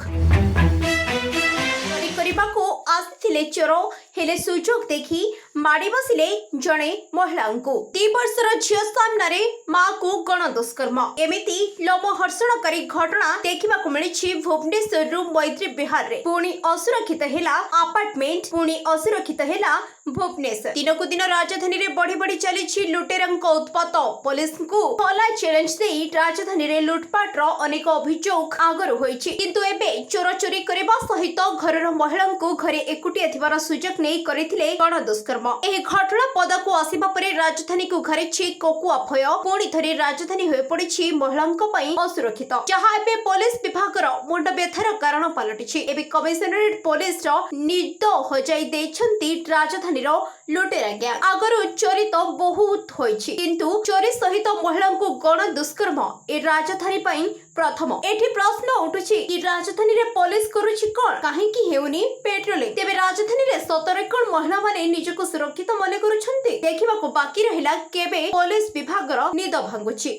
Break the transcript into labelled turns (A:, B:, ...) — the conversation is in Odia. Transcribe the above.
A: ସୁଯୋଗ କରିବାକୁ ଆସିଥିଲେ ଚୋର ହେଲେ ସୁଯୋଗ ଦେଖି ମାଡ଼ି ବସିଲେ ଜଣେ ମହିଳାଙ୍କୁ 2 ବର୍ଷର ଝିଅ ସାମ୍ନାରେ ମାକୁ ଗଣ ଦୁଷ୍କର୍ମ ଏମିତି ଲୋମହର୍ଷଣକାରୀ ଘଟଣା ଦେଖିବାକୁ ମିଳିଛି ଭୁବନେଶ୍ୱରରୁ ମୈତ୍ରୀ ବିହାରରେ ପୁଣି ଅସୁରକ୍ଷିତ ହେଲା ଆପାର୍ଟମେଣ୍ଟ ପୁଣି ଅସୁରକ୍ଷିତ ହେଲା ଭୁବନେଶ୍ୱର ଦିନକୁ ଦିନ ରାଜଧାନୀରେ ବଢି ବଢି ଚାଲିଛି ଲୁଟେରାଙ୍କ ଉତ୍ପାତ ପୋଲିସଙ୍କୁ ଖୋଲା ଚ୍ୟାଲେଞ୍ଜ ଦେଇ ରାଜଧାନୀରେ ଲୁଟପାଟର ଅନେକ ଅଭିଯୋଗ ଆଗରୁ ହୋଇଛି କିନ୍ତୁ ଏବେ ଚୋର ଚୋରି କରିବା ସହିତ ଘରର ମହିଳାଙ୍କୁ ଘରେ ଏକୁଟିଆ ଥିବାର ସୁଯୋଗ ନେଇ କରିଥିଲେ ଗଣ ଦୁଷ୍କର୍ମ ଏହି ଘଟଣା ପଦାକୁ ଆସିବା ପରେ ରାଜଧାନୀକୁ ଘାରିଛି କୋକୁଆ ଭୟ ପୁଣି ଥରେ ରାଜଧାନୀ ହୋଇ ପଡିଛି ମହିଳାଙ୍କ ପାଇଁ ଅସୁରକ୍ଷିତ ଯାହା ଏବେ ପୋଲିସ ବିଭାଗର ମୁଣ୍ଡ ବ୍ୟଥାର କାରଣ ପାଲଟିଛି ଏବେ କମିଶନରେଟ ପୋଲିସର ନିଦ ହଜାଇ ଦେଇଛନ୍ତି ରାଜଧାନୀର ଲୁଟେରା ଗ୍ୟାଙ୍ଗ ଆଗରୁ ଚୋରି ତ ବହୁତ ହୋଇଛି କିନ୍ତୁ ଚୋରି ସହିତ ମହିଳାଙ୍କୁ ଗଣ ଦୁଷ୍କର୍ମ ଏ ରାଜଧାନୀ ପାଇଁ ପ୍ରଥମ ଏଠି ପ୍ରଶ୍ନ ଉଠୁଛି କି ରାଜଧାନୀରେ ପୋଲିସ କରୁଛି କଣ କାହିଁକି ହେଉନି ପେଟ୍ରୋଲିଂ ତେବେ ରାଜଧାନୀରେ ସତରେ କଣ ମହିଳାମାନେ ନିଜକୁ ସୁରକ୍ଷିତ ମନେ କରୁଛନ୍ତି ଦେଖିବାକୁ ବାକି ରହିଲା କେବେ ପୋଲିସ ବିଭାଗର ନିଦ ଭାଙ୍ଗୁଛି।